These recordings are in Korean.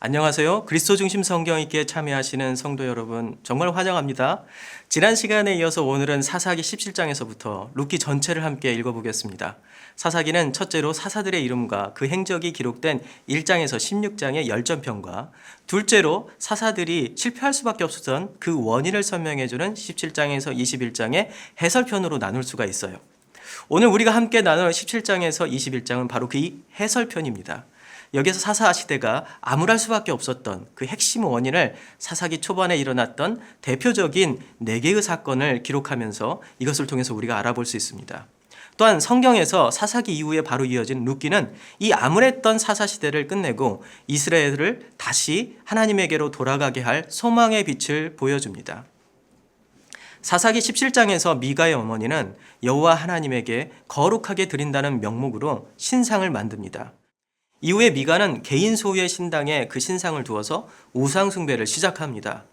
안녕하세요. 그리스도 중심 성경 읽기에 참여하시는 성도 여러분, 정말 환영합니다. 지난 시간에 이어서 오늘은 사사기 17장에서부터 룻기 전체를 함께 읽어보겠습니다. 사사기는 첫째로 사사들의 이름과 그 행적이 기록된 1장에서 16장의 열전편과 둘째로 사사들이 실패할 수밖에 없었던 그 원인을 설명해주는 17장에서 21장의 해설편으로 나눌 수가 있어요. 오늘 우리가 함께 나눌 17장에서 21장은 바로 그 해설편입니다. 여기서 사사 시대가 암울할 수밖에 없었던 그 핵심 원인을 사사기 초반에 일어났던 대표적인 4개의 사건을 기록하면서 이것을 통해서 우리가 알아볼 수 있습니다. 또한 성경에서 사사기 이후에 바로 이어진 룻기는 이 암울했던 사사 시대를 끝내고 이스라엘을 다시 하나님에게로 돌아가게 할 소망의 빛을 보여줍니다. 사사기 17장에서 미가의 어머니는 여호와 하나님에게 거룩하게 드린다는 명목으로 신상을 만듭니다. 이후에 미가는 개인 소유의 신당에 그 신상을 두어서 우상 숭배를 시작합니다.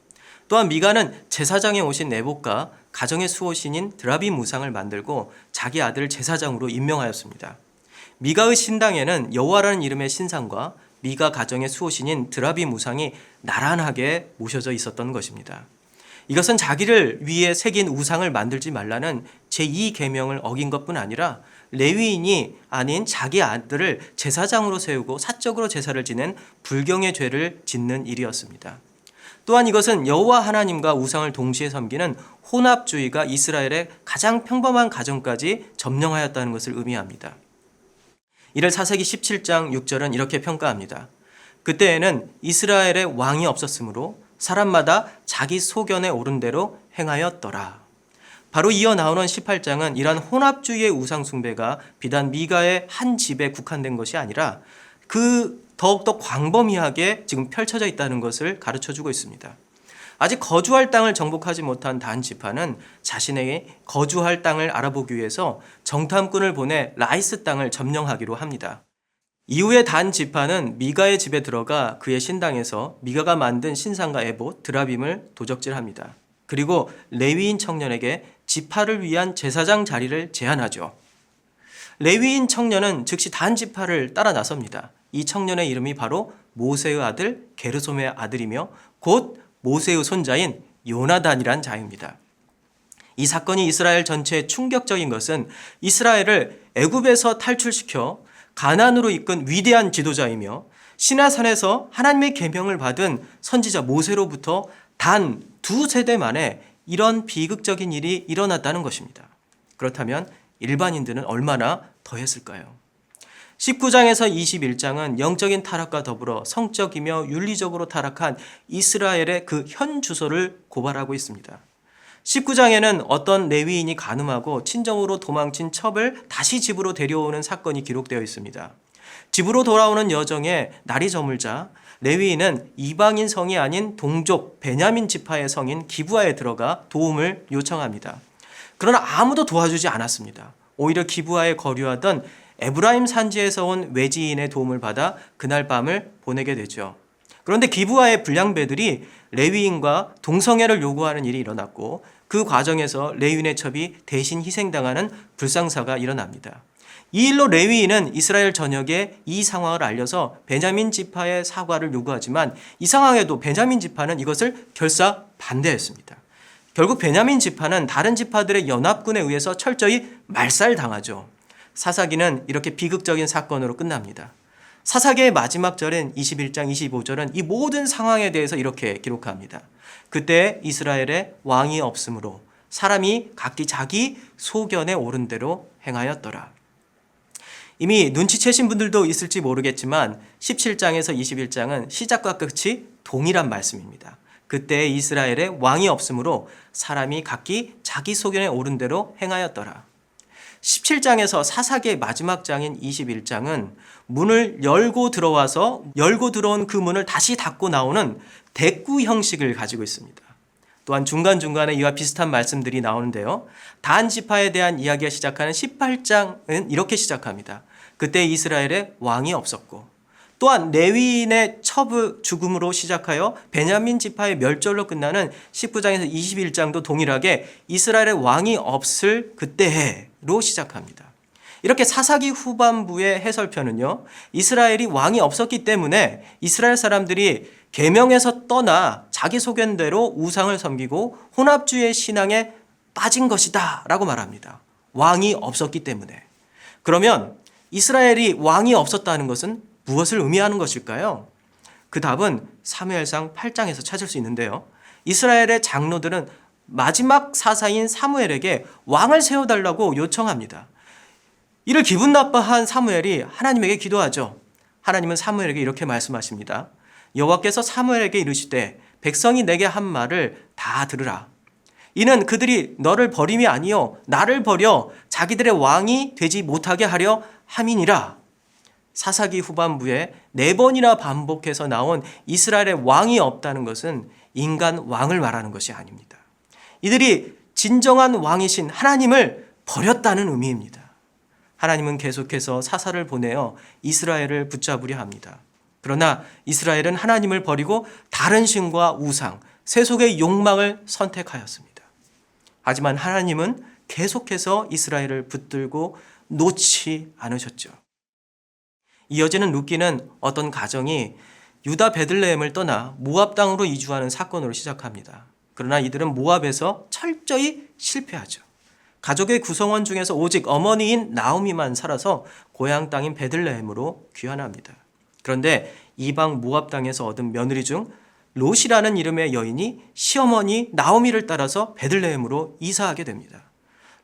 또한 미가는 제사장에 오신 네복과 가정의 수호신인 드라빔 우상을 만들고 자기 아들을 제사장으로 임명하였습니다. 미가의 신당에는 여호와라는 이름의 신상과 미가 가정의 수호신인 드라빔 우상이 나란하게 모셔져 있었던 것입니다. 이것은 자기를 위해 새긴 우상을 만들지 말라는 제2계명을 어긴 것뿐 아니라 레위인이 아닌 자기 아들을 제사장으로 세우고 사적으로 제사를 지낸 불경의 죄를 짓는 일이었습니다. 또한 이것은 여호와 하나님과 우상을 동시에 섬기는 혼합주의가 이스라엘의 가장 평범한 가정까지 점령하였다는 것을 의미합니다. 이를 사사기 17장 6절은 이렇게 평가합니다. 그때에는 이스라엘의 왕이 없었으므로 사람마다 자기 소견에 오른 대로 행하였더라. 바로 이어 나오는 18장은 이러한 혼합주의의 우상 숭배가 비단 미가의 한 집에 국한된 것이 아니라 그 더욱더 광범위하게 지금 펼쳐져 있다는 것을 가르쳐주고 있습니다. 아직 거주할 땅을 정복하지 못한 단 지파는 자신에게 거주할 땅을 알아보기 위해서 정탐꾼을 보내 라이스 땅을 점령하기로 합니다. 이후에 단 지파는 미가의 집에 들어가 그의 신당에서 미가가 만든 신상과 에봇, 드라빔을 도적질합니다. 그리고 레위인 청년에게 지파를 위한 제사장 자리를 제안하죠. 레위인 청년은 즉시 단 지파를 따라 나섭니다. 이 청년의 이름이 바로 모세의 아들 게르솜의 아들이며 곧 모세의 손자인 요나단이란 자입니다. 이 사건이 이스라엘 전체에 충격적인 것은 이스라엘을 애굽에서 탈출시켜 가나안으로 이끈 위대한 지도자이며 시나산에서 하나님의 계명을 받은 선지자 모세로부터 단 2세대 만에 이런 비극적인 일이 일어났다는 것입니다. 그렇다면 일반인들은 얼마나 더 했을까요? 19장에서 21장은 영적인 타락과 더불어 성적이며 윤리적으로 타락한 이스라엘의 그 현 주소를 고발하고 있습니다. 19장에는 어떤 레위인이 간음하고 친정으로 도망친 첩을 다시 집으로 데려오는 사건이 기록되어 있습니다. 집으로 돌아오는 여정에 날이 저물자 레위인은 이방인 성이 아닌 동족 베냐민 지파의 성인 기브아에 들어가 도움을 요청합니다. 그러나 아무도 도와주지 않았습니다. 오히려 기브아에 거류하던 에브라임 산지에서 온 외지인의 도움을 받아 그날 밤을 보내게 되죠. 그런데 기브아의 불량배들이 레위인과 동성애를 요구하는 일이 일어났고 그 과정에서 레위인의 첩이 대신 희생당하는 불상사가 일어납니다. 이 일로 레위인은 이스라엘 전역에 이 상황을 알려서 베냐민 지파의 사과를 요구하지만 이 상황에도 베냐민 지파는 이것을 결사 반대했습니다. 결국 베냐민 지파는 다른 지파들의 연합군에 의해서 철저히 말살당하죠. 사사기는 이렇게 비극적인 사건으로 끝납니다. 사사기의 마지막 절인 21장 25절은 이 모든 상황에 대해서 이렇게 기록합니다. 그때 이스라엘에 왕이 없으므로 사람이 각기 자기 소견에 오른 대로 행하였더라. 이미 눈치채신 분들도 있을지 모르겠지만 17장에서 21장은 시작과 끝이 동일한 말씀입니다. 그때 이스라엘에 왕이 없으므로 사람이 각기 자기 소견에 오른 대로 행하였더라. 17장에서 사사기의 마지막 장인 21장은 문을 열고 들어온 그 문을 다시 닫고 나오는 대꾸 형식을 가지고 있습니다. 또한 중간중간에 이와 비슷한 말씀들이 나오는데요. 단 지파에 대한 이야기가 시작하는 18장은 이렇게 시작합니다. 그때 이스라엘에 왕이 없었고 또한 레위인의 첩의 죽음으로 시작하여 베냐민 지파의 멸절로 끝나는 19장에서 21장도 동일하게 이스라엘의 왕이 없을 그때해로 시작합니다. 이렇게 사사기 후반부의 해설편은요, 이스라엘이 왕이 없었기 때문에 이스라엘 사람들이 계명에서 떠나 자기 소견대로 우상을 섬기고 혼합주의 신앙에 빠진 것이다 라고 말합니다. 왕이 없었기 때문에. 그러면 이스라엘이 왕이 없었다는 것은 무엇을 의미하는 것일까요? 그 답은 사무엘상 8장에서 찾을 수 있는데요. 이스라엘의 장로들은 마지막 사사인 사무엘에게 왕을 세워달라고 요청합니다. 이를 기분 나빠한 사무엘이 하나님에게 기도하죠. 하나님은 사무엘에게 이렇게 말씀하십니다. 여호와께서 사무엘에게 이르시되 백성이 내게 한 말을 다 들으라. 이는 그들이 너를 버림이 아니요 나를 버려 자기들의 왕이 되지 못하게 하려 함이니라. 사사기 후반부에 4번이나 반복해서 나온 이스라엘의 왕이 없다는 것은 인간 왕을 말하는 것이 아닙니다. 이들이 진정한 왕이신 하나님을 버렸다는 의미입니다. 하나님은 계속해서 사사를 보내어 이스라엘을 붙잡으려 합니다. 그러나 이스라엘은 하나님을 버리고 다른 신과 우상, 세속의 욕망을 선택하였습니다. 하지만 하나님은 계속해서 이스라엘을 붙들고 놓지 않으셨죠. 이어지는 룻기는 어떤 가정이 유다 베들레헴을 떠나 모압 땅으로 이주하는 사건으로 시작합니다. 그러나 이들은 모압에서 철저히 실패하죠. 가족의 구성원 중에서 오직 어머니인 나오미만 살아서 고향 땅인 베들레헴으로 귀환합니다. 그런데 이방 모압 땅에서 얻은 며느리 중 롯이라는 이름의 여인이 시어머니 나오미를 따라서 베들레헴으로 이사하게 됩니다.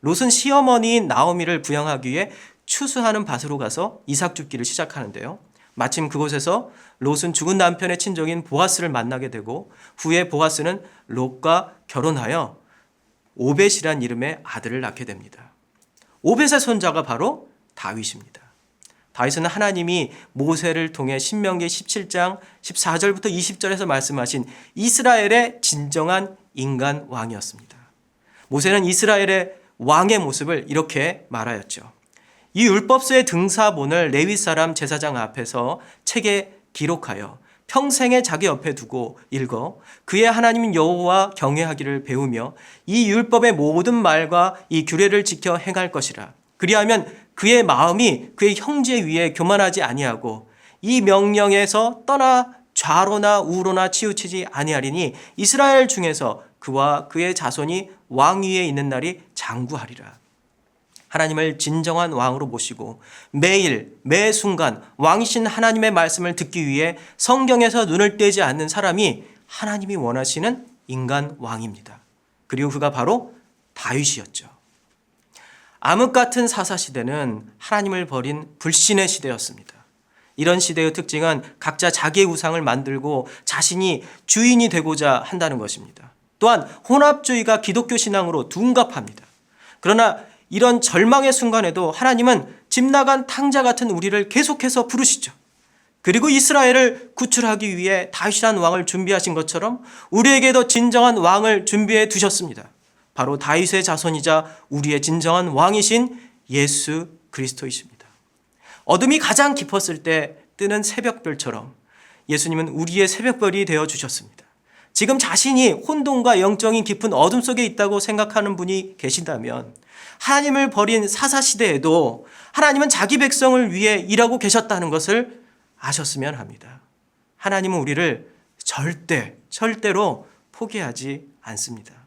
롯은 시어머니인 나오미를 부양하기 위해 추수하는 밭으로 가서 이삭 줍기를 시작하는데요. 마침 그곳에서 롯은 죽은 남편의 친족인 보아스를 만나게 되고 후에 보아스는 롯과 결혼하여 오벳이란 이름의 아들을 낳게 됩니다. 오벳의 손자가 바로 다윗입니다. 다윗은 하나님이 모세를 통해 신명기 17장 14절부터 20절에서 말씀하신 이스라엘의 진정한 인간 왕이었습니다. 모세는 이스라엘의 왕의 모습을 이렇게 말하였죠. 이 율법서의 등사본을 레위 사람 제사장 앞에서 책에 기록하여 평생에 자기 옆에 두고 읽어 그의 하나님 여호와 경외하기를 배우며 이 율법의 모든 말과 이 규례를 지켜 행할 것이라. 그리하면 그의 마음이 그의 형제 위에 교만하지 아니하고 이 명령에서 떠나 좌로나 우로나 치우치지 아니하리니 이스라엘 중에서 그와 그의 자손이 왕 위에 있는 날이 장구하리라. 하나님을 진정한 왕으로 모시고 매일 매 순간 왕이신 하나님의 말씀을 듣기 위해 성경에서 눈을 떼지 않는 사람이 하나님이 원하시는 인간 왕입니다. 그리고 그가 바로 다윗이었죠. 암흑 같은 사사시대는 하나님을 버린 불신의 시대였습니다. 이런 시대의 특징은 각자 자기의 우상을 만들고 자신이 주인이 되고자 한다는 것입니다. 또한 혼합주의가 기독교 신앙으로 둔갑합니다. 그러나 이런 절망의 순간에도 하나님은 집 나간 탕자 같은 우리를 계속해서 부르시죠. 그리고 이스라엘을 구출하기 위해 다윗이라는 왕을 준비하신 것처럼 우리에게도 진정한 왕을 준비해 두셨습니다. 바로 다윗의 자손이자 우리의 진정한 왕이신 예수 그리스도이십니다. 어둠이 가장 깊었을 때 뜨는 새벽별처럼 예수님은 우리의 새벽별이 되어 주셨습니다. 지금 자신이 혼돈과 영적인 깊은 어둠 속에 있다고 생각하는 분이 계신다면 하나님을 버린 사사시대에도 하나님은 자기 백성을 위해 일하고 계셨다는 것을 아셨으면 합니다. 하나님은 우리를 절대로 포기하지 않습니다.